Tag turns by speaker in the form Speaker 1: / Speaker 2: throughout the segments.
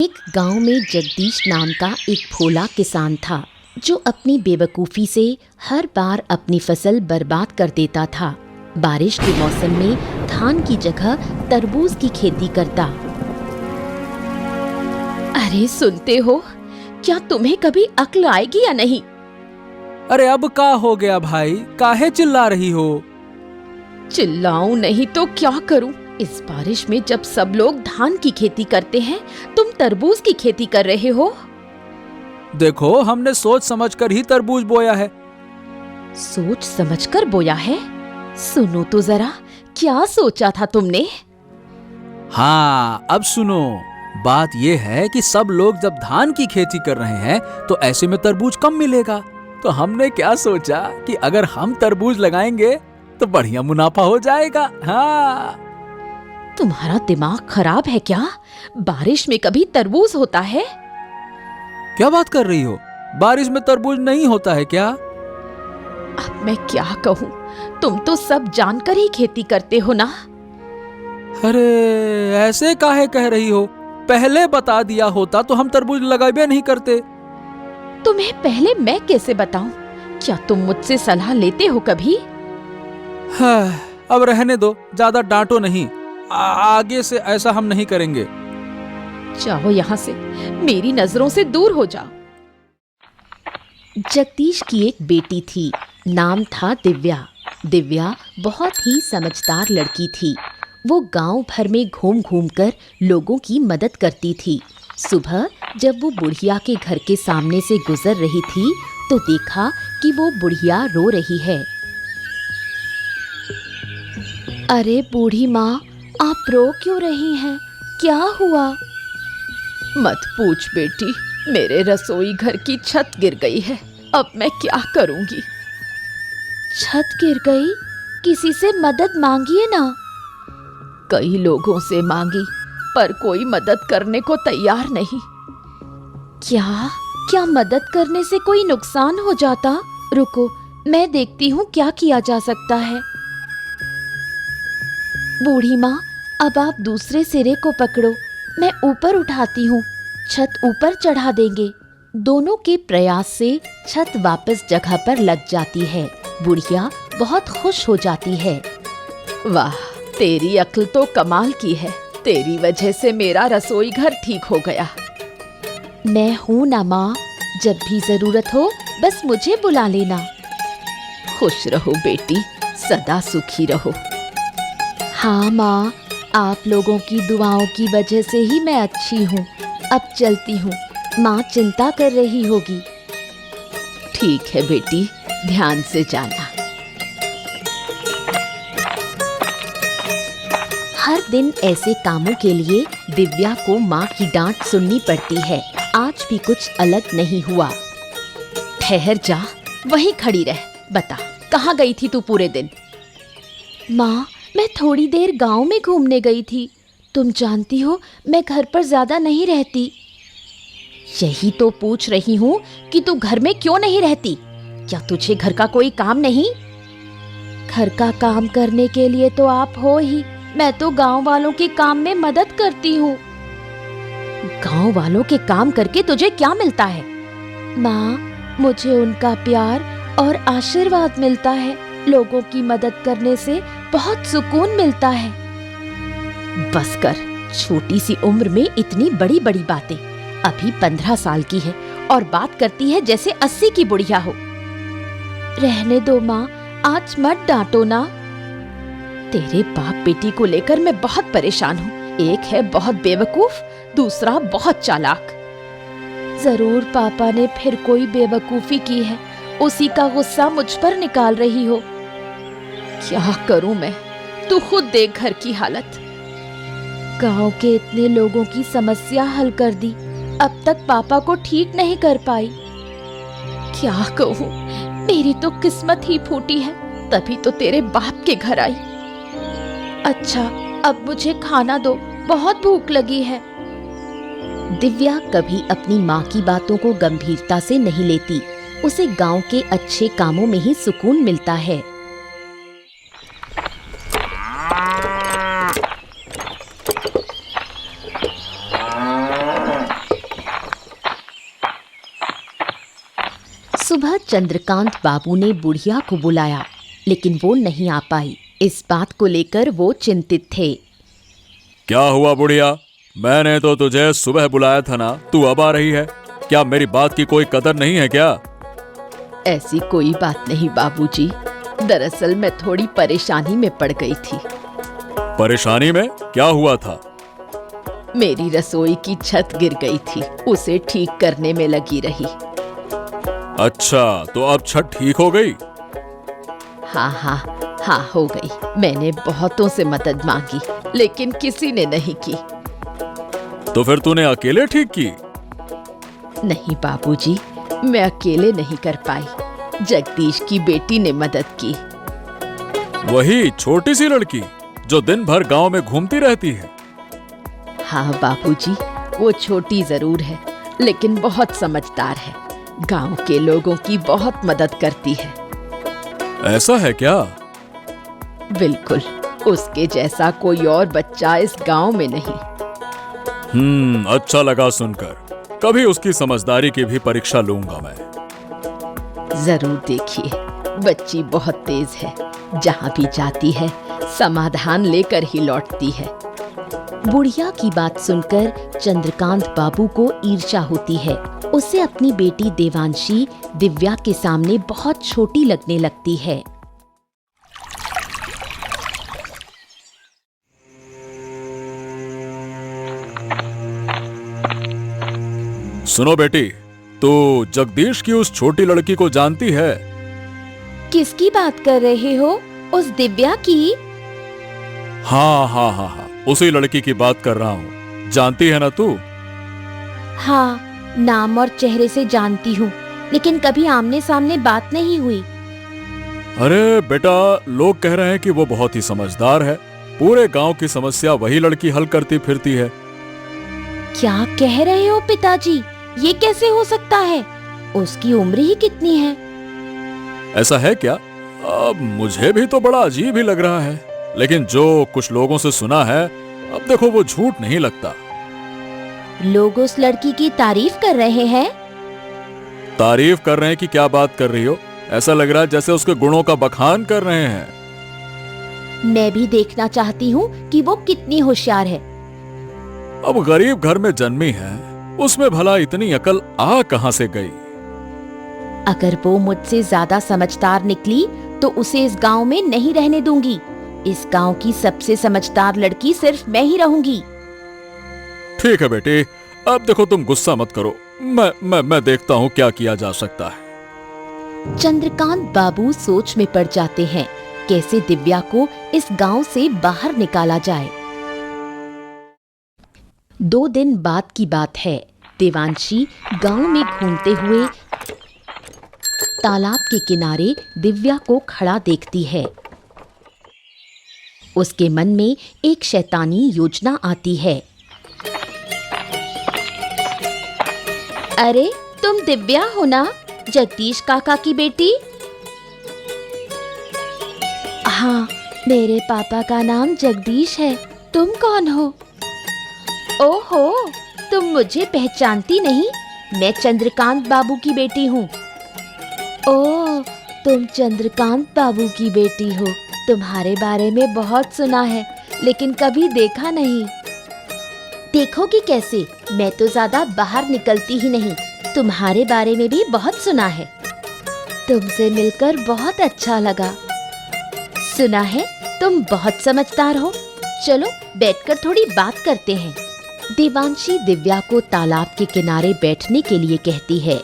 Speaker 1: एक गांव में जगदीश नाम का एक भोला किसान था जो अपनी बेवकूफ़ी से हर बार अपनी फसल बर्बाद कर देता था। बारिश के मौसम में धान की जगह तरबूज की खेती करता। अरे सुनते हो, क्या तुम्हें कभी अक्ल आएगी या नहीं?
Speaker 2: अरे अब का हो गया भाई, काहे चिल्ला रही हो?
Speaker 1: चिल्लाऊं नहीं तो क्या करूं? इस बारिश में जब सब लोग धान की खेती करते हैं, तुम तरबूज की खेती कर रहे हो।
Speaker 2: देखो, हमने सोच समझकर ही तरबूज बोया है।
Speaker 1: सोच समझकर बोया है? सुनो तो जरा, क्या सोचा था तुमने?
Speaker 2: हाँ, अब सुनो। बात ये है कि सब लोग जब धान की खेती कर रहे हैं तो ऐसे में तरबूज कम मिलेगा। तो हमने क्या सोचा कि अगर हम तरबूज लगाएंगे तो बढ़िया मुनाफा हो जाएगा। हाँ।
Speaker 1: तुम्हारा दिमाग खराब है क्या? बारिश में कभी तरबूज होता है?
Speaker 2: क्या बात कर रही हो? बारिश में तरबूज नहीं होता है क्या?
Speaker 1: अब मैं क्या कहूँ, तुम तो सब जानकर ही खेती करते हो ना।
Speaker 2: अरे ऐसे काहे कह रही हो? पहले बता दिया होता तो हम तरबूज लगाए नहीं करते।
Speaker 1: तुम्हें पहले मैं कैसे बताऊं? क्या तुम मुझसे सलाह लेते हो कभी?
Speaker 2: हाँ, अब रहने दो, ज्यादा डांटो नहीं। आगे से ऐसा हम नहीं करेंगे।
Speaker 1: जाओ यहाँ से, मेरी नजरों से दूर हो जाओ। जगदीश की एक बेटी थी, नाम था दिव्या। दिव्या बहुत ही समझदार लड़की थी। वो गांव भर में घूम घूम कर लोगों की मदद करती थी। सुबह जब वो बुढ़िया के घर के सामने से गुजर रही थी तो देखा कि वो बुढ़िया रो रही है। अरे बूढ़ी माँ, आप रो क्यों रही हैं? क्या हुआ? मत पूछ बेटी, मेरे रसोई घर की छत गिर गई है। अब मैं क्या करूंगी? छत गिर गई? किसी से मदद मांगिए ना। कई लोगों से मांगी, पर कोई मदद करने को तैयार नहीं। क्या मदद करने से कोई नुकसान हो जाता? रुको, मैं देखती हूँ क्या किया जा सकता है। बूढ़ी माँ, अब आप दूसरे सिरे को पकड़ो, मैं ऊपर उठाती हूँ। छत ऊपर चढ़ा देंगे। दोनों के प्रयास से छत वापस जगह पर लग जाती है। बुढ़िया बहुत खुश हो जाती है। वाह, तेरी अक्ल तो कमाल की है। तेरी वजह से मेरा रसोई घर ठीक हो गया। मैं हूँ ना माँ, जब भी जरूरत हो बस मुझे बुला लेना। खुश रहो बेटी, सदा सुखी रहो। हाँ माँ, आप लोगों की दुआओं की वजह से ही मैं अच्छी हूँ। अब चलती हूँ, माँ चिंता कर रही होगी। ठीक है बेटी, ध्यान से जाना। हर दिन ऐसे कामों के लिए दिव्या को माँ की डांट सुननी पड़ती है। आज भी कुछ अलग नहीं हुआ। ठहर जा, वहीं खड़ी रह। बता, कहाँ गई थी तू पूरे दिन? माँ, मैं थोड़ी देर गांव में घूमने गई थी। तुम जानती हो, मैं घर पर ज्यादा नहीं रहती। यही तो पूछ रही हूँ कि तू घर में क्यों नहीं रहती? क्या तुझे घर का कोई काम नहीं? घर का काम करने के लिए तो आप हो ही। मैं तो गांव वालों के काम में मदद करती हूँ। गांव वालों के काम करके तुझे क्या मिलता है? माँ, मुझे उनका प्यार और आशीर्वाद मिलता है। लोगों की मदद करने से बहुत सुकून मिलता है। बस कर, छोटी सी उम्र में इतनी बड़ी बड़ी बातें। अभी 15 साल की है और बात करती है जैसे 80 की बुढ़िया हो। रहने दो माँ, आज मत डांटो ना। तेरे बाप बेटी को लेकर मैं बहुत परेशान हूँ। एक है बहुत बेवकूफ, दूसरा बहुत चालाक। जरूर पापा ने फिर कोई बेवकूफी की है, उसी का गुस्सा मुझ पर निकाल रही हो। क्या करूं मैं? तू खुद देख घर की हालत। गांव के इतने लोगों की समस्या हल कर दी, अब तक पापा को ठीक नहीं कर पाई। क्या कहूं, मेरी तो किस्मत ही फूटी है, तभी तो तेरे बाप के घर आई। अच्छा, अब मुझे खाना दो, बहुत भूख लगी है। दिव्या कभी अपनी माँ की बातों को गंभीरता से नहीं लेती। उसे गांव के अच्छे कामों में ही सुकून मिलता है। सुबह चंद्रकांत बाबू ने बुढ़िया को बुलाया, लेकिन वो नहीं आ पाई। इस बात को लेकर वो चिंतित थे।
Speaker 2: क्या हुआ बुढ़िया? मैंने तो तुझे सुबह बुलाया था ना, तू अब आ रही है? क्या मेरी बात की कोई कदर नहीं है क्या?
Speaker 1: ऐसी कोई बात नहीं बाबूजी, दरअसल मैं थोड़ी परेशानी में पड़ गई थी।
Speaker 2: परेशानी में? क्या हुआ था?
Speaker 1: मेरी रसोई की छत गिर गई थी, उसे ठीक करने में लगी रही।
Speaker 2: अच्छा, तो अब छत ठीक हो गई?
Speaker 1: हाँ हो गई। मैंने बहुतों से मदद मांगी, लेकिन किसी ने नहीं की।
Speaker 2: तो फिर तूने अकेले ठीक की?
Speaker 1: नहीं बाबूजी, मैं अकेले नहीं कर पाई। जगदीश की बेटी ने मदद की।
Speaker 2: वही छोटी सी लड़की जो दिन भर गांव में घूमती रहती है?
Speaker 1: हाँ बाबूजी, वो छोटी जरूर है, लेकिन बहुत समझदार है। गांव के लोगों की बहुत मदद करती है।
Speaker 2: ऐसा है क्या?
Speaker 1: बिल्कुल, उसके जैसा कोई और बच्चा इस गांव में नहीं।
Speaker 2: अच्छा लगा सुनकर। कभी उसकी समझदारी की भी परीक्षा लूंगा मैं।
Speaker 1: जरूर देखिए, बच्ची बहुत तेज है। जहाँ भी जाती है समाधान लेकर ही लौटती है। बुढ़िया की बात सुनकर चंद्रकांत बाबू को ईर्ष्या होती है। उसे अपनी बेटी देवांशी दिव्या के सामने बहुत छोटी लगने लगती है।
Speaker 2: सुनो बेटी, तू जगदीश की उस छोटी लड़की को जानती है?
Speaker 1: किसकी बात कर रहे हो? उस दिव्या की?
Speaker 2: हाँ, उसी लड़की की बात कर रहा हूँ। जानती है ना तू?
Speaker 1: हाँ, नाम और चेहरे से जानती हूँ, लेकिन कभी आमने सामने बात नहीं हुई।
Speaker 2: अरे बेटा, लोग कह रहे हैं कि वो बहुत ही समझदार है। पूरे गांव की समस्या वही लड़की हल करती फिरती है।
Speaker 1: क्या कह रहे हो पिताजी? ये कैसे हो सकता है? उसकी उम्र ही कितनी है?
Speaker 2: ऐसा है क्या? अब मुझे भी तो बड़ा अजीब ही लग रहा है, लेकिन जो कुछ लोगों से सुना है, अब देखो वो झूठ नहीं लगता।
Speaker 1: लोग उस लड़की की तारीफ कर रहे हैं।
Speaker 2: तारीफ कर रहे हैं कि क्या बात कर रही हो? ऐसा लग रहा है जैसे उसके गुणों का बखान कर रहे हैं।
Speaker 1: मैं भी देखना चाहती हूँ कि वो कितनी होशियार है।
Speaker 2: अब गरीब घर में जन्मी है, उसमें भला इतनी अकल आ कहां से गई?
Speaker 1: अगर वो मुझसे ज्यादा समझदार निकली तो उसे इस गांव में नहीं रहने दूंगी। इस गांव की सबसे समझदार लड़की सिर्फ मैं ही रहूंगी।
Speaker 2: ठीक है बेटी, अब देखो तुम गुस्सा मत करो। मैं देखता हूँ क्या किया जा सकता है।
Speaker 1: चंद्रकांत बाबू सोच में पड़ जाते हैं, कैसे दिव्या को इस गांव से बाहर निकाला जाए। 2 दिन बाद की बात है। देवांशी गांव में घूमते हुए तालाब के किनारे दिव्या को खड़ा देखती है। उसके मन में एक शैतानी योजना आती है। अरे, तुम दिव्या हो ना, जगदीश काका की बेटी? हाँ, मेरे पापा का नाम जगदीश है। तुम कौन हो? ओहो, तुम मुझे पहचानती नहीं? मैं चंद्रकांत बाबू की बेटी हूँ। ओह, तुम चंद्रकांत बाबू की बेटी हो। तुम्हारे बारे में बहुत सुना है, लेकिन कभी देखा नहीं। देखोगी कैसे? मैं तो ज्यादा बाहर निकलती ही नहीं। तुम्हारे बारे में भी बहुत सुना है। तुमसे मिलकर बहुत अच्छा लगा। सुना है तुम बहुत समझदार हो। चलो बैठकर थोड़ी बात करते हैं। देवांशी दिव्या को तालाब के किनारे बैठने के लिए कहती है,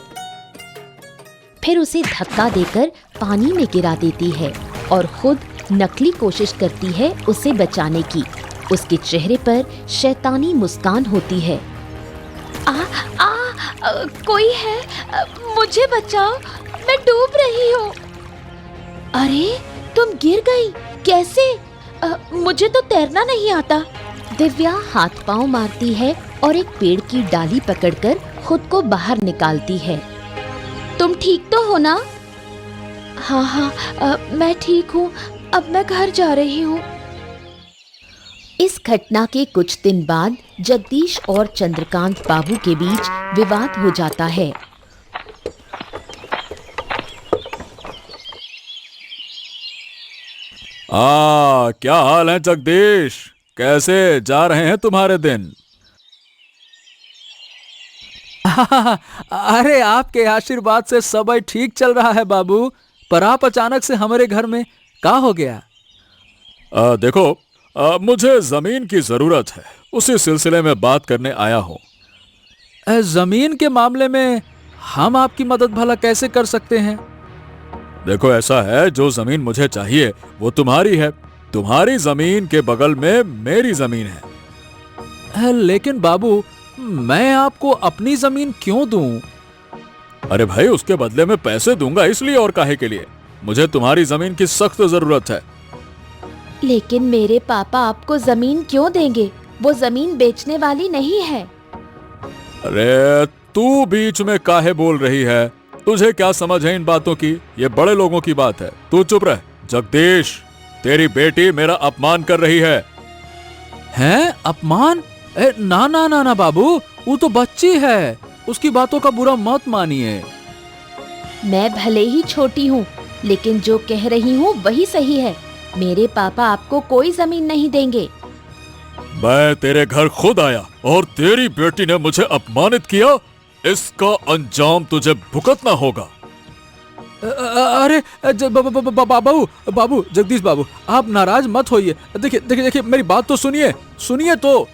Speaker 1: फिर उसे धक्का देकर पानी में गिरा देती है और खुद नकली कोशिश करती है उसे बचाने की। उसके चेहरे पर शैतानी मुस्कान होती है। कोई है? मुझे बचाओ, मैं डूब रही हूँ। अरे, तुम गिर गई? कैसे? मुझे तो तैरना नहीं आता। दिव्या हाथ पांव मारती है और एक पेड़ की डाली पकड़कर खुद को बाहर निकालती है। तुम ठीक तो हो ना? हाँ, मैं ठीक हूँ। अब मैं घर जा रही हूँ। इस घटना के कुछ दिन बाद जगदीश और चंद्रकांत बाबू के बीच विवाद हो जाता है।
Speaker 3: हाँ, क्या हाल है जगदीश? कैसे जा रहे हैं तुम्हारे दिन?
Speaker 2: अरे आपके आशीर्वाद से सब ठीक चल रहा है बाबू। पर आप अचानक से हमारे घर में क्या हो गया?
Speaker 3: देखो, मुझे जमीन की जरूरत है, उसी सिलसिले में बात करने आया हूँ।
Speaker 2: जमीन के मामले में हम आपकी मदद भला कैसे कर सकते हैं?
Speaker 3: देखो, ऐसा है, जो जमीन मुझे चाहिए वो तुम्हारी है। तुम्हारी जमीन के बगल में मेरी जमीन है।
Speaker 2: लेकिन बाबू, मैं आपको अपनी जमीन क्यों दूं?
Speaker 3: अरे भाई, उसके बदले में पैसे दूंगा, इसलिए और काहे के लिए? मुझे तुम्हारी जमीन की सख्त जरूरत है।
Speaker 1: लेकिन मेरे पापा आपको जमीन क्यों देंगे? वो जमीन बेचने वाली नहीं है।
Speaker 3: अरे तू बीच में काहे बोल रही है? तुझे क्या समझ है इन बातों की? ये बड़े लोगों की बात है। तू चुप रह। जगदीश, तेरी बेटी मेरा अपमान कर रही है।
Speaker 2: हैं? अपमान? ना ना ना ना बाबू, वो तो बच्ची है, उसकी बातों का बुरा मत मानिए।
Speaker 1: मैं भले ही छोटी हूँ, लेकिन जो कह रही हूँ वही सही है। मेरे पापा आपको कोई जमीन नहीं देंगे।
Speaker 3: मैं तेरे घर खुद आया और तेरी बेटी ने मुझे अपमानित किया। इसका अंजाम तुझे भुगतना होगा।
Speaker 2: अरे बाबू बाबू, जगदीश बाबू, आप नाराज मत होइए। देखिए देखिए देखिए, मेरी बात तो सुनिए, सुनिए तो।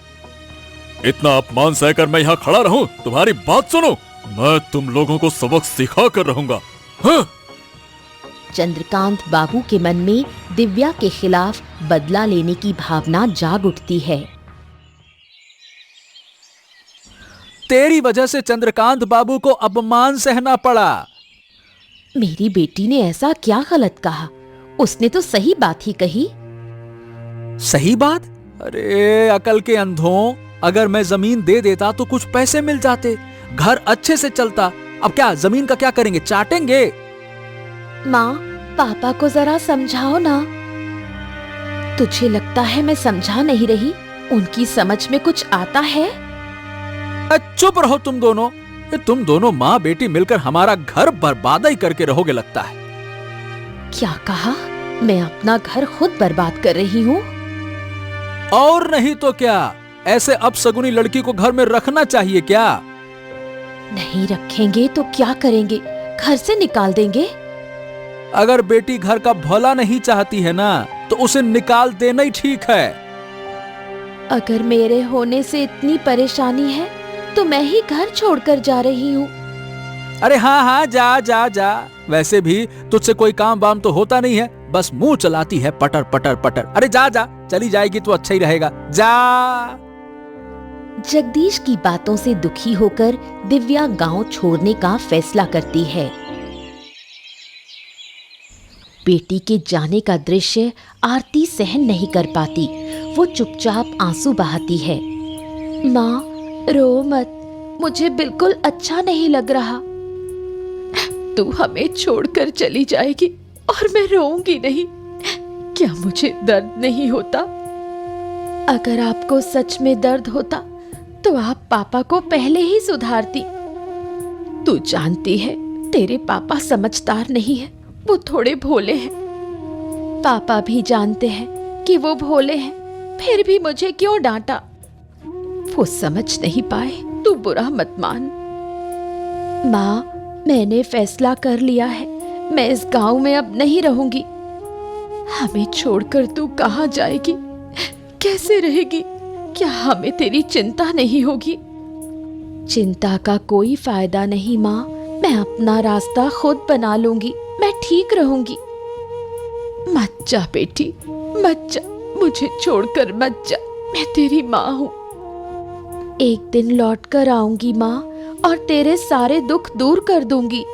Speaker 3: इतना अपमान सहकर मैं यहाँ खड़ा रहूं? तुम्हारी बात सुनो, मैं तुम लोगों को सबक सिखा कर रहूंगा। हाँ?
Speaker 1: चंद्रकांत बाबू के मन में दिव्या के खिलाफ बदला लेने की भावना जाग उठती है।
Speaker 2: तेरी वजह से चंद्रकांत बाबू को अपमान सहना पड़ा।
Speaker 1: मेरी बेटी ने ऐसा क्या गलत कहा? उसने तो सही बात ही कही।
Speaker 2: सही बात? अरे अकल के अंधों, अगर मैं जमीन दे देता तो कुछ पैसे मिल जाते, घर अच्छे से चलता। अब क्या जमीन का क्या करेंगे? चाटेंगे?
Speaker 1: माँ, पापा को जरा समझाओ ना। तुझे लगता है मैं समझा नहीं रही? उनकी समझ में कुछ आता है?
Speaker 2: चुप रहो तुम दोनों। तुम दोनों माँ बेटी मिलकर हमारा घर बर्बाद ही करके रहोगे लगता है।
Speaker 1: क्या कहा? मैं अपना घर खुद बर्बाद कर रही हूँ?
Speaker 2: और नहीं तो क्या, ऐसे अपशगुनी लड़की को घर में रखना चाहिए क्या?
Speaker 1: नहीं रखेंगे तो क्या करेंगे? घर से निकाल देंगे?
Speaker 2: अगर बेटी घर का भला नहीं चाहती है ना, तो उसे निकाल देना ही ठीक है।
Speaker 1: अगर मेरे होने से इतनी परेशानी है तो मैं ही घर छोड़कर जा रही हूँ।
Speaker 2: अरे हाँ हाँ, जा जा जा। वैसे भी तुझसे कोई काम वाम तो होता नहीं है, बस मुंह चलाती है पटर पटर पटर। अरे जा जा, चली जाएगी तो अच्छा ही रहेगा, जा।
Speaker 1: जगदीश की बातों से दुखी होकर दिव्या गांव छोड़ने का फैसला करती है। बेटी के जाने का दृश्य आरती सहन नहीं कर पाती। वो चुपचाप आंसू बहाती है। माँ, रो मत, मुझे बिल्कुल अच्छा नहीं लग रहा। तू हमें छोड़कर चली जाएगी और मैं रोऊंगी नहीं। क्या मुझे दर्द नहीं होता? अगर आपको सच में दर्द होता तो आप पापा को पहले ही सुधारती। तू जानती है, तेरे पापा समझदार नहीं है, वो थोड़े भोले हैं। पापा भी जानते हैं कि वो भोले हैं, फिर भी मुझे क्यों डांटा? वो समझ नहीं पाए, तू बुरा मत मान। माँ, मैंने फैसला कर लिया है, मैं इस गांव में अब नहीं रहूंगी। हमें छोड़कर तू कहाँ जाएगी? कैसे रहेगी? क्या हमें तेरी चिंता नहीं होगी? चिंता का कोई फायदा नहीं माँ, मैं अपना रास्ता खुद बना लूंगी, मैं ठीक रहूंगी। मत जा बेटी, मत जा, मुझे छोड़कर मत जा, मैं तेरी माँ हूँ। एक दिन लौट कर आऊंगी माँ, और तेरे सारे दुख दूर कर दूंगी।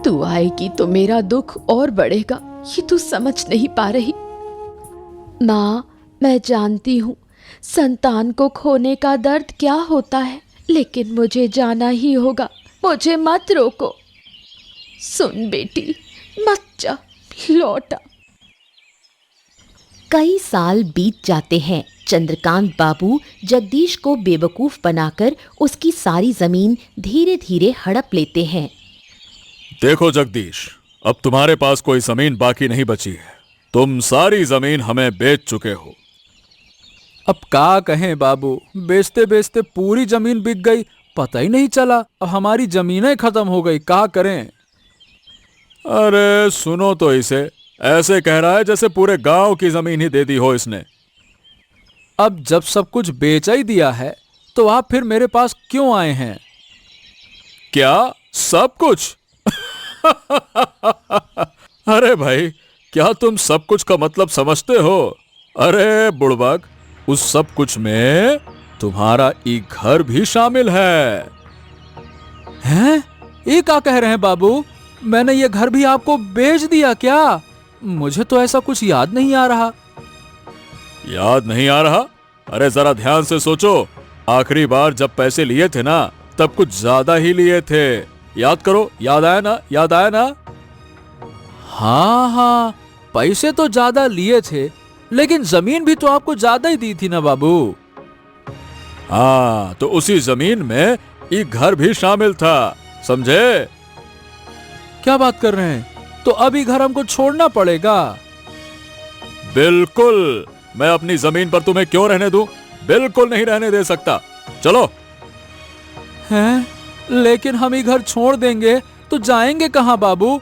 Speaker 1: तू आएगी तो मेरा दुख और बढ़ेगा, ये तू समझ नहीं पा रही। माँ, मैं जानती हूँ संतान को खोने का दर्द क्या होता है, लेकिन मुझे जाना ही होगा, मुझे मत रोको। सुन बेटी, मत जा, लौटा। कई साल बीत जाते हैं। चंद्रकांत बाबू जगदीश को बेवकूफ बनाकर उसकी सारी जमीन धीरे धीरे हड़प लेते हैं।
Speaker 3: देखो जगदीश, अब तुम्हारे पास कोई जमीन बाकी नहीं बची है। तुम सारी जमीन हमें बेच चुके हो।
Speaker 2: अब क्या कहें बाबू, बेचते बेचते पूरी जमीन बिक गई, पता ही नहीं चला। अब हमारी जमीनें खत्म हो गई, क्या करें।
Speaker 3: अरे सुनो तो इसे, ऐसे कह रहा है जैसे पूरे गांव की जमीन ही दे दी हो इसने।
Speaker 2: अब जब सब कुछ बेच ही दिया है तो आप फिर मेरे पास क्यों आए हैं?
Speaker 3: क्या सब कुछ? अरे भाई, क्या तुम सब कुछ का मतलब समझते हो? अरे बुड़बक, उस सब कुछ में तुम्हारा एक घर भी शामिल है।
Speaker 2: हैं? ये क्या कह रहे हैं बाबू? मैंने ये घर भी आपको बेच दिया क्या? मुझे तो ऐसा कुछ याद नहीं आ रहा।
Speaker 3: याद नहीं आ रहा? अरे जरा ध्यान से सोचो, आखिरी बार जब पैसे लिए थे ना, तब कुछ ज्यादा ही लिए थे। याद करो, याद आया ना? याद आया ना?
Speaker 2: हाँ, पैसे तो ज्यादा लिए थे, लेकिन जमीन भी तो आपको ज्यादा ही दी थी ना बाबू।
Speaker 3: हाँ, तो उसी जमीन में एक घर भी शामिल था, समझे?
Speaker 2: क्या बात कर रहे हैं? तो अभी घर हमको छोड़ना पड़ेगा?
Speaker 3: बिल्कुल, मैं अपनी जमीन पर तुम्हें क्यों रहने दूं? बिल्कुल नहीं रहने दे सकता। चलो।
Speaker 2: हैं? लेकिन हम ही घर छोड़ देंगे तो जाएंगे कहाँ बाबू?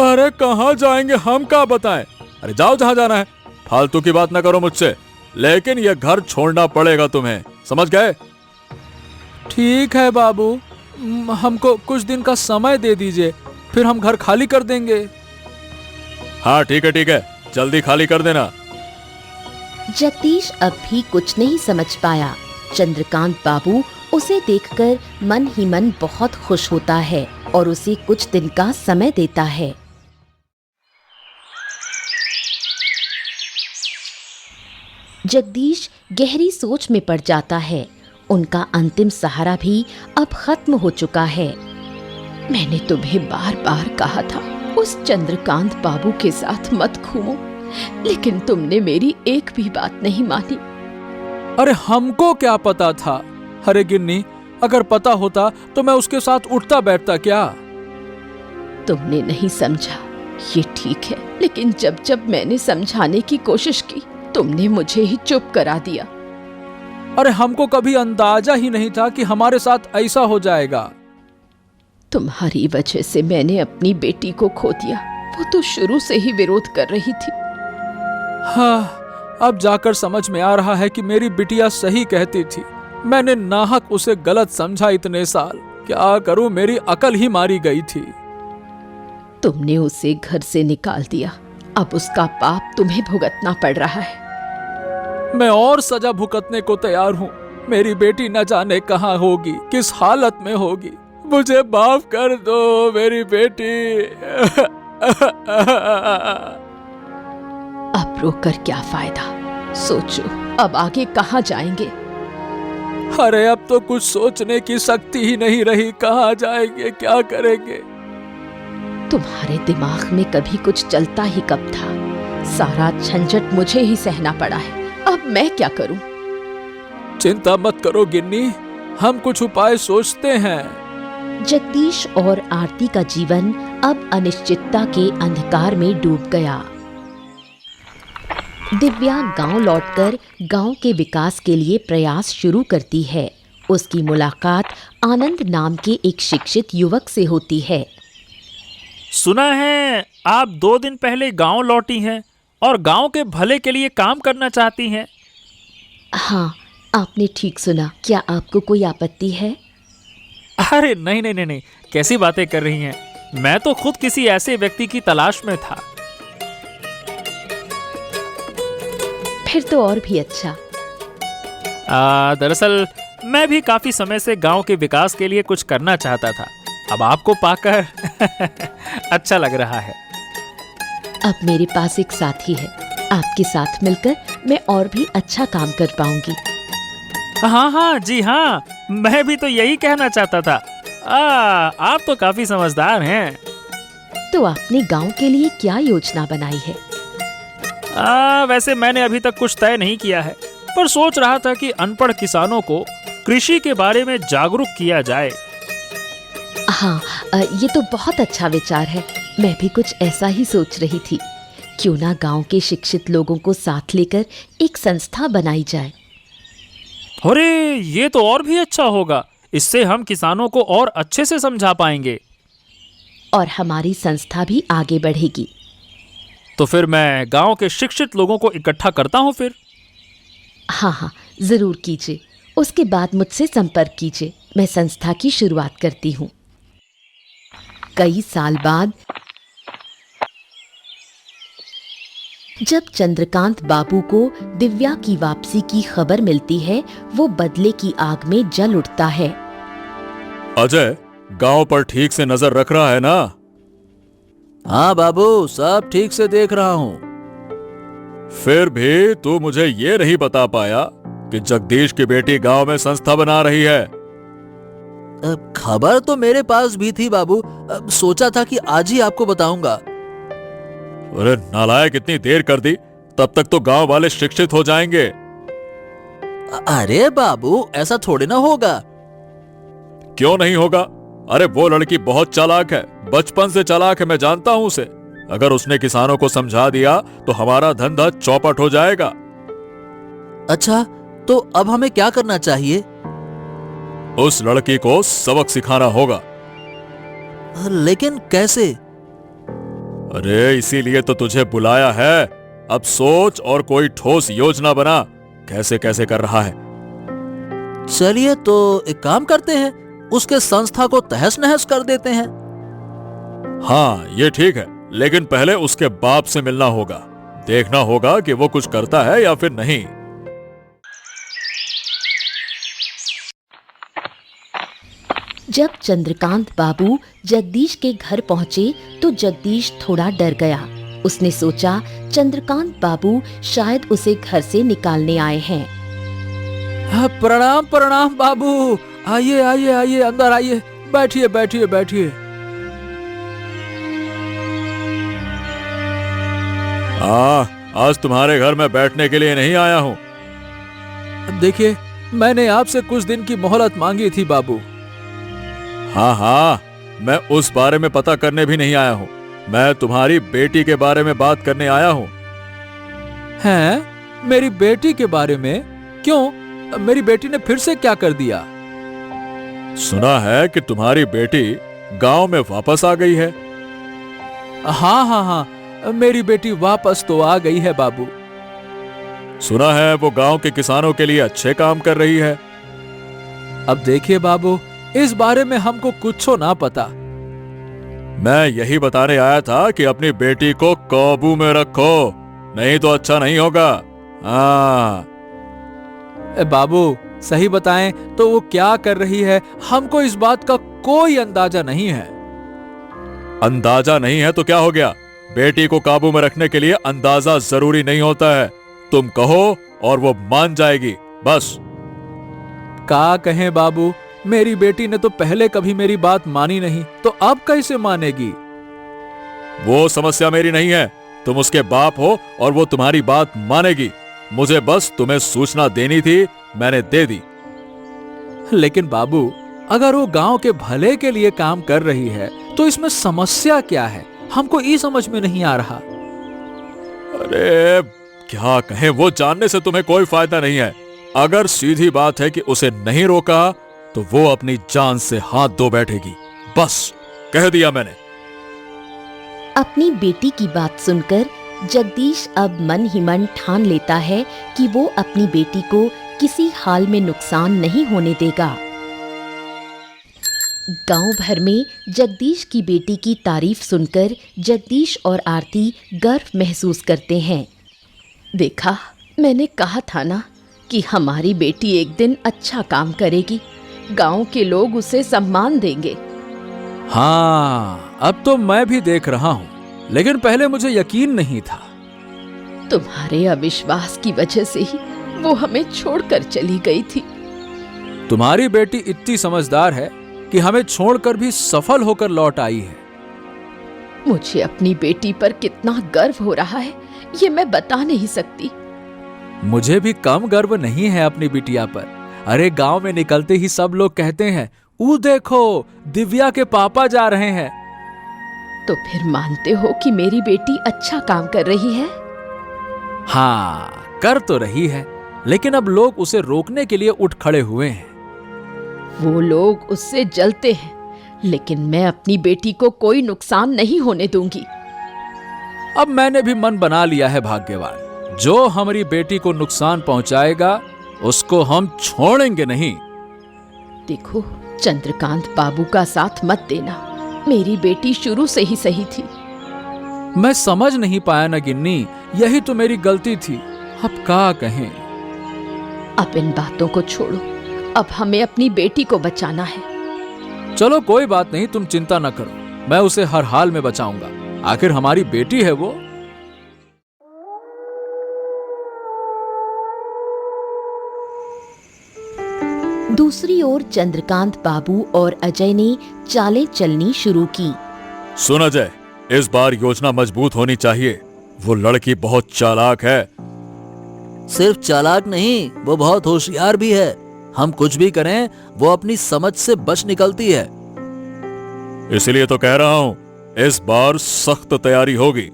Speaker 3: अरे कहाँ जाएंगे, हम क्या बताएं? अरे जाओ जहां जाना है, फालतू की बात ना करो मुझसे। लेकिन यह घर छोड़ना पड़ेगा तुम्हें, समझ गए?
Speaker 2: ठीक है बाबू, हमको कुछ दिन का समय दे दीजिए, फिर हम घर खाली कर देंगे।
Speaker 3: हाँ ठीक है, जल्दी खाली कर देना।
Speaker 1: जगदीश अब भी कुछ नहीं समझ पाया। चंद्रकांत बाबू उसे देखकर मन ही मन बहुत खुश होता है और उसे कुछ दिन का समय देता है। जगदीश गहरी सोच में पड़ जाता है। उनका अंतिम सहारा भी अब खत्म हो चुका है। मैंने तुम्हें बार बार कहा था उस चंद्रकांत बाबू के साथ मत घूमो, लेकिन तुमने मेरी एक भी बात नहीं मानी।
Speaker 2: अरे हमको क्या पता था? अरे गिन्नी, अगर पता होता तो मैं उसके साथ उठता बैठता क्या?
Speaker 1: तुमने नहीं समझा, ये ठीक है, लेकिन जब जब मैंने समझाने की कोशिश की, तुमने मुझे ही चुप करा दिया।
Speaker 2: अरे हमको कभी अंदाजा ही नहीं था कि हमारे साथ ऐसा हो जाएगा।
Speaker 1: तुम्हारी वजह से मैंने अपनी बेटी को खो दिया। वो तो शुरू से ही विरोध कर रही थी।
Speaker 2: हाँ, अब जाकर समझ में आ रहा है कि मेरी बिटिया सही कहती थी। मैंने नाहक उसे गलत समझा इतने साल। क्या करूं, मेरी अकल ही मारी गई थी।
Speaker 1: तुमने उसे घर से निकाल दिया, अब उसका पाप तुम्हें भुगतना पड़ रहा है।
Speaker 2: मैं और सजा भुगतने को तैयार हूँ। मेरी बेटी न जाने कहाँ होगी, किस हालत में होगी। मुझे माफ कर दो मेरी बेटी।
Speaker 1: अब रोकर क्या फायदा? सोचो अब आगे कहाँ जाएंगे?
Speaker 2: अरे अब तो कुछ सोचने की शक्ति ही नहीं रही। कहाँ जाएंगे, क्या करेंगे?
Speaker 1: तुम्हारे दिमाग में कभी कुछ चलता ही कब था? सारा झंझट मुझे ही सहना पड़ा है। अब मैं क्या करूं?
Speaker 2: चिंता मत करो गिन्नी, हम कुछ उपाय सोचते हैं।
Speaker 1: जगदीश और आरती का जीवन अब अनिश्चितता के अंधकार में डूब गया। दिव्या गांव लौटकर गांव के विकास के लिए प्रयास शुरू करती है। उसकी मुलाकात आनंद नाम के एक शिक्षित युवक से होती है।
Speaker 4: सुना है आप 2 दिन पहले गांव लौटी हैं और गांव के भले के लिए काम करना चाहती हैं।
Speaker 1: हाँ, आपने ठीक सुना। क्या आपको कोई आपत्ति है?
Speaker 4: अरे नहीं, कैसी बातें कर रही हैं? मैं तो खुद किसी ऐसे व्यक्ति की तलाश में था।
Speaker 1: फिर तो और भी अच्छा।
Speaker 4: दरअसल मैं भी काफी समय से गांव के विकास के लिए कुछ करना चाहता था। अब आपको पाकर अच्छा लग रहा है।
Speaker 1: अब मेरे पास एक साथी है। आपके साथ मिलकर मैं और भी अच्छा काम कर पाऊंगी।
Speaker 4: हाँ, जी हाँ, मैं भी तो यही कहना चाहता था। आप तो काफी समझदार हैं।
Speaker 1: तो आपने गांव के लिए क्या योजना बनाई है?
Speaker 4: वैसे मैंने अभी तक कुछ तय नहीं किया है, पर सोच रहा था कि अनपढ़ किसानों को कृषि के बारे में जागरूक किया जाए।
Speaker 1: हाँ, ये तो बहुत अच्छा विचार है। मैं भी कुछ ऐसा ही सोच रही थी। क्यों ना गांव के शिक्षित लोगों को साथ लेकर एक संस्था बनाई जाए।
Speaker 4: अरे ये तो और भी अच्छा होगा। इससे हम किसानों को और अच्छे से समझा पाएंगे।
Speaker 1: और हमारी संस्था भी आगे बढ़ेगी।
Speaker 4: तो फिर मैं गांव के शिक्षित लोगों को इकट्ठा करता हूं फिर।
Speaker 1: हाँ हाँ, जरूर कीजिए। उसके बाद मुझसे संपर्क कीजिए। मैं संस्था की शुरुआत करती हूँ। कई साल बाद जब चंद्रकांत बाबू को दिव्या की वापसी की खबर मिलती है, वो बदले की आग में जल उठता है।
Speaker 3: अजय, गांव पर ठीक से नजर रख रहा है ना?
Speaker 2: हाँ बाबू, सब ठीक से देख रहा हूँ।
Speaker 3: फिर भी तू मुझे ये नहीं बता पाया कि जगदीश की बेटी गांव में संस्था बना रही है।
Speaker 2: खबर तो मेरे पास भी थी बाबू। सोचा था कि आज ही आपको बताऊंगा।
Speaker 3: अरे नालायक, इतनी देर कर दी, तब तक तो गांव वाले शिक्षित हो जाएंगे।
Speaker 2: अरे बाबू, ऐसा थोड़ी ना होगा।
Speaker 3: क्यों नहीं होगा? अरे वो लड़की बहुत चालाक है, बचपन से चालाक है, मैं जानता हूं उसे। अगर उसने किसानों को समझा दिया तो हमारा धंधा चौपट हो जाएगा।
Speaker 2: अच्छा, तो अब हमें क्या करना चाहिए?
Speaker 3: उस लड़की को सबक सिखाना होगा।
Speaker 2: लेकिन कैसे?
Speaker 3: अरे इसीलिए तो तुझे बुलाया है। अब सोच और कोई ठोस योजना बना। कैसे कैसे कर रहा है?
Speaker 2: चलिए तो एक काम करते हैं, उसके संस्था को तहस नहस कर देते हैं।
Speaker 3: हाँ ये ठीक है, लेकिन पहले उसके बाप से मिलना होगा। देखना होगा कि वो कुछ करता है या फिर नहीं।
Speaker 1: जब चंद्रकांत बाबू जगदीश के घर पहुंचे तो जगदीश थोड़ा डर गया। उसने सोचा चंद्रकांत बाबू शायद उसे घर से निकालने आए हैं।
Speaker 2: प्रणाम प्रणाम बाबू। आइए आइए आइए, अंदर आइए, बैठिए बैठिए बैठिए।
Speaker 3: आज तुम्हारे घर में बैठने के लिए नहीं आया हूँ।
Speaker 2: देखिए, मैंने आपसे कुछ दिन की मोहलत मांगी थी बाबू।
Speaker 3: हाँ हाँ, मैं उस बारे में पता करने भी नहीं आया हूँ। मैं तुम्हारी बेटी के बारे में बात करने आया हूँ।
Speaker 2: हैं? मेरी बेटी के बारे में? क्यों? मेरी बेटी ने फिर से क्या कर दिया?
Speaker 3: सुना है कि तुम्हारी बेटी गांव में वापस आ गई है।
Speaker 2: हाँ हाँ हाँ, मेरी बेटी वापस तो आ गई है बाबू।
Speaker 3: सुना है वो गांव के किसानों के लिए अच्छे काम कर रही है।
Speaker 2: अब देखिए बाबू, इस बारे में हमको कुछ ना पता।
Speaker 3: मैं यही बताने आया था कि अपनी बेटी को काबू में रखो, नहीं तो अच्छा नहीं होगा। हाँ
Speaker 2: बाबू, सही बताएं तो वो क्या कर रही है, हमको इस बात का कोई अंदाजा नहीं है।
Speaker 3: अंदाजा नहीं है तो क्या हो गया? बेटी को काबू में रखने के लिए अंदाजा जरूरी नहीं होता है। तुम कहो और वो मान जाएगी, बस।
Speaker 2: क्या कहें बाबू, मेरी बेटी ने तो पहले कभी मेरी बात मानी नहीं, तो अब कैसे मानेगी?
Speaker 3: वो समस्या मेरी नहीं है। तुम उसके बाप हो और वो तुम्हारी बात मानेगी। मुझे बस तुम्हें सूचना देनी थी, मैंने दे दी।
Speaker 2: लेकिन बाबू, अगर वो गांव के भले के लिए काम कर रही है तो इसमें समस्या क्या है? हमको ये समझ में नहीं आ रहा।
Speaker 3: अरे क्या कहें, वो जानने से तुम्हें कोई फायदा नहीं है। अगर सीधी बात है कि उसे नहीं रोका तो वो अपनी जान से हाथ धो बैठेगी। बस कह दिया मैंने।
Speaker 1: अपनी बेटी की बात सुनकर जगदीश अब मन ही मन ठान लेता है कि वो अपनी बेटी को किसी हाल में नुकसान नहीं होने देगा। गांव भर में जगदीश की बेटी की तारीफ सुनकर जगदीश और आरती गर्व महसूस करते हैं। देखा, मैंने कहा था ना कि हमारी बेटी एक दिन अच्छा काम करेगी। गांव के लोग उसे सम्मान देंगे।
Speaker 2: हाँ, अब तो मैं भी देख रहा हूँ, लेकिन पहले मुझे यकीन नहीं था।
Speaker 1: तुम्हारे अविश्वास की वजह से ही वो हमें छोड़कर चली गई थी।
Speaker 2: तुम्हारी बेटी इतनी समझदार है कि हमें छोड़कर भी सफल होकर लौट आई है।
Speaker 1: मुझे अपनी बेटी पर कितना गर्व हो रहा है, ये मैं बता नहीं सकती।
Speaker 2: मुझे भी कम गर्व नहीं है अपनी बिटिया पर। अरे गांव में निकलते ही सब लोग कहते हैं, ऊ देखो, दिव्या के पापा जा रहे हैं।
Speaker 1: तो फिर मानते हो कि मेरी बेटी अच्छा काम कर रही है?
Speaker 2: हाँ, कर तो रही है, लेकिन अब लोग उसे रोकने के लिए उठ खड़े हुए हैं।
Speaker 1: वो लोग उससे जलते हैं, लेकिन मैं अपनी बेटी को कोई नुकसान नहीं होने दूंगी।
Speaker 2: अब मैंने भी मन बना लिया है भाग्यवान, जो हमारी बेटी को नुकसान पहुंचाएगा उसको हम छोड़ेंगे नहीं।
Speaker 1: देखो, चंद्रकांत बाबू का साथ मत देना। मेरी बेटी शुरू से ही सही थी।
Speaker 2: मैं समझ नहीं पाया ना गिन्नी, यही तो मेरी गलती थी। अब क्या कहें।
Speaker 1: अब इन बातों को छोड़ो, अब हमें अपनी बेटी को बचाना है।
Speaker 2: चलो कोई बात नहीं, तुम चिंता न करो, मैं उसे हर हाल में बचाऊंगा। आखिर हमारी बेटी है वो।
Speaker 1: दूसरी ओर चंद्रकांत बाबू और अजय ने चालें चलनी शुरू की।
Speaker 3: सुन अजय, इस बार योजना मजबूत होनी चाहिए। वो लड़की बहुत चालाक है।
Speaker 5: सिर्फ चालाक नहीं, वो बहुत होशियार भी है। हम कुछ भी करें, वो अपनी समझ से बच निकलती है।
Speaker 3: इसलिए तो कह रहा हूँ, इस बार सख्त तैयारी होगी।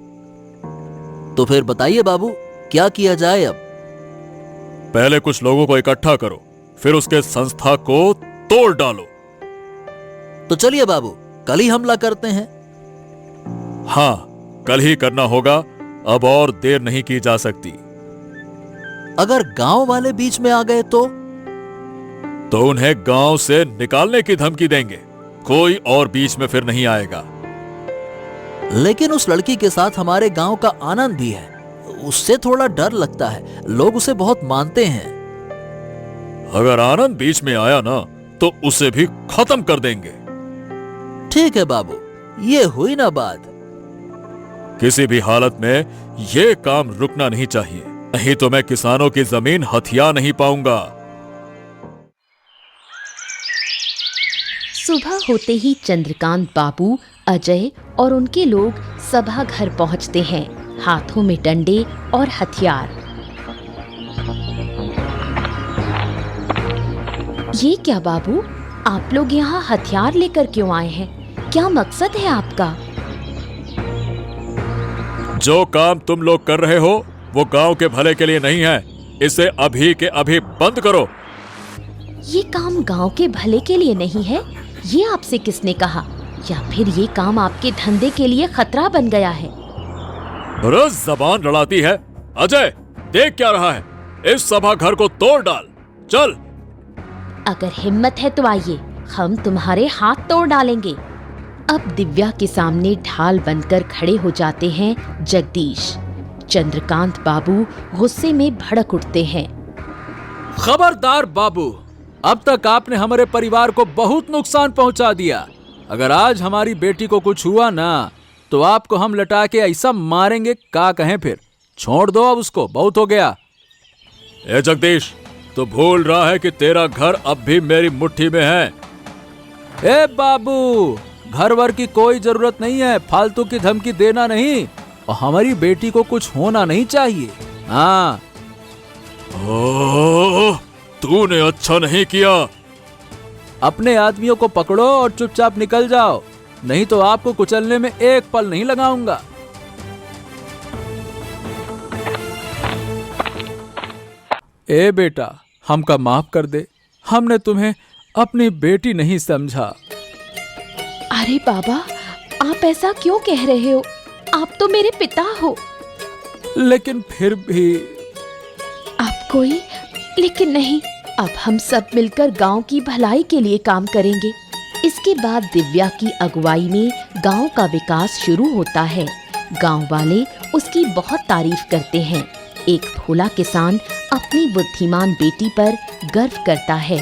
Speaker 5: तो फिर बताइए बाबू, क्या किया जाए अब?
Speaker 3: पहले कुछ लोगों को इकट्ठा करो, फिर उसके संस्था को तोड़ डालो।
Speaker 5: तो चलिए बाबू, कल ही हमला करते हैं।
Speaker 3: हाँ, कल ही करना होगा। अब और देर नहीं की जा सकती।
Speaker 5: अगर गांव वाले बीच में आ गए तो
Speaker 3: उन्हें गांव से निकालने की धमकी देंगे। कोई और बीच में फिर नहीं आएगा।
Speaker 5: लेकिन उस लड़की के साथ हमारे गांव का आनंद भी है। उससे थोड़ा डर लगता है, लोग उसे बहुत मानते हैं।
Speaker 3: अगर आनंद बीच में आया ना, तो उसे भी खत्म कर देंगे।
Speaker 5: ठीक है बाबू, ये हुई ना बात।
Speaker 3: किसी भी हालत में ये काम रुकना नहीं चाहिए, नहीं तो मैं किसानों की जमीन हथिया नहीं पाऊंगा।
Speaker 1: सुबह होते ही चंद्रकांत बाबू, अजय और उनके लोग सभा घर पहुंचते हैं, हाथों में डंडे और हथियार। ये क्या बाबू, आप लोग यहाँ हथियार लेकर क्यों आए हैं? क्या मकसद है आपका?
Speaker 3: जो काम तुम लोग कर रहे हो वो गांव के भले के लिए नहीं है। इसे अभी के अभी बंद करो।
Speaker 1: ये काम गांव के भले के लिए नहीं है, ये आपसे किसने कहा? या फिर ये काम आपके धंधे के लिए खतरा बन गया है?
Speaker 3: रोज जबान लड़ाती है। अजय, देख क्या रहा है? इस सभा घर को तोड़ डाल। चल।
Speaker 1: अगर हिम्मत है तो आइए, हम तुम्हारे हाथ तोड़ डालेंगे। अब दिव्या के सामने ढाल बनकर खड़े हो जाते हैं जगदीश। चंद्रकांत बाबू गुस्से में भड़क उठते हैं।
Speaker 2: खबरदार बाबू, अब तक आपने हमारे परिवार को बहुत नुकसान पहुंचा दिया। अगर आज हमारी बेटी को कुछ हुआ ना, तो आपको हम लटा के ऐसा मारेंगे, क्या कहें फिर। छोड़ दो अब उसको, बहुत हो गया।
Speaker 3: ए जगदीश, तो भूल रहा है कि तेरा घर अब भी मेरी मुट्ठी में है।
Speaker 2: ए बाबू, घर वर की कोई जरूरत नहीं है, फालतू की धमकी देना नहीं। और हमारी बेटी को कुछ होना नहीं चाहिए। हाँ।
Speaker 3: ओह, तूने अच्छा नहीं किया।
Speaker 2: अपने आदमियों को पकड़ो और चुपचाप निकल जाओ, नहीं तो आपको कुचलने में एक पल नहीं लगाऊंगा। ए बेटा, हमका माफ कर दे, हमने तुम्हें अपनी बेटी नहीं समझा।
Speaker 1: अरे बाबा, आप ऐसा क्यों कह रहे हो? आप तो मेरे पिता हो।
Speaker 2: लेकिन फिर भी।
Speaker 1: आप कोई लेकिन नहीं, अब हम सब मिलकर गांव की भलाई के लिए काम करेंगे। इसके बाद दिव्या की अगुवाई में गांव का विकास शुरू होता है। गांव वाले उसकी बहुत तारीफ करते हैं। एक भोला किसान अपनी बुद्धिमान बेटी पर गर्व करता है।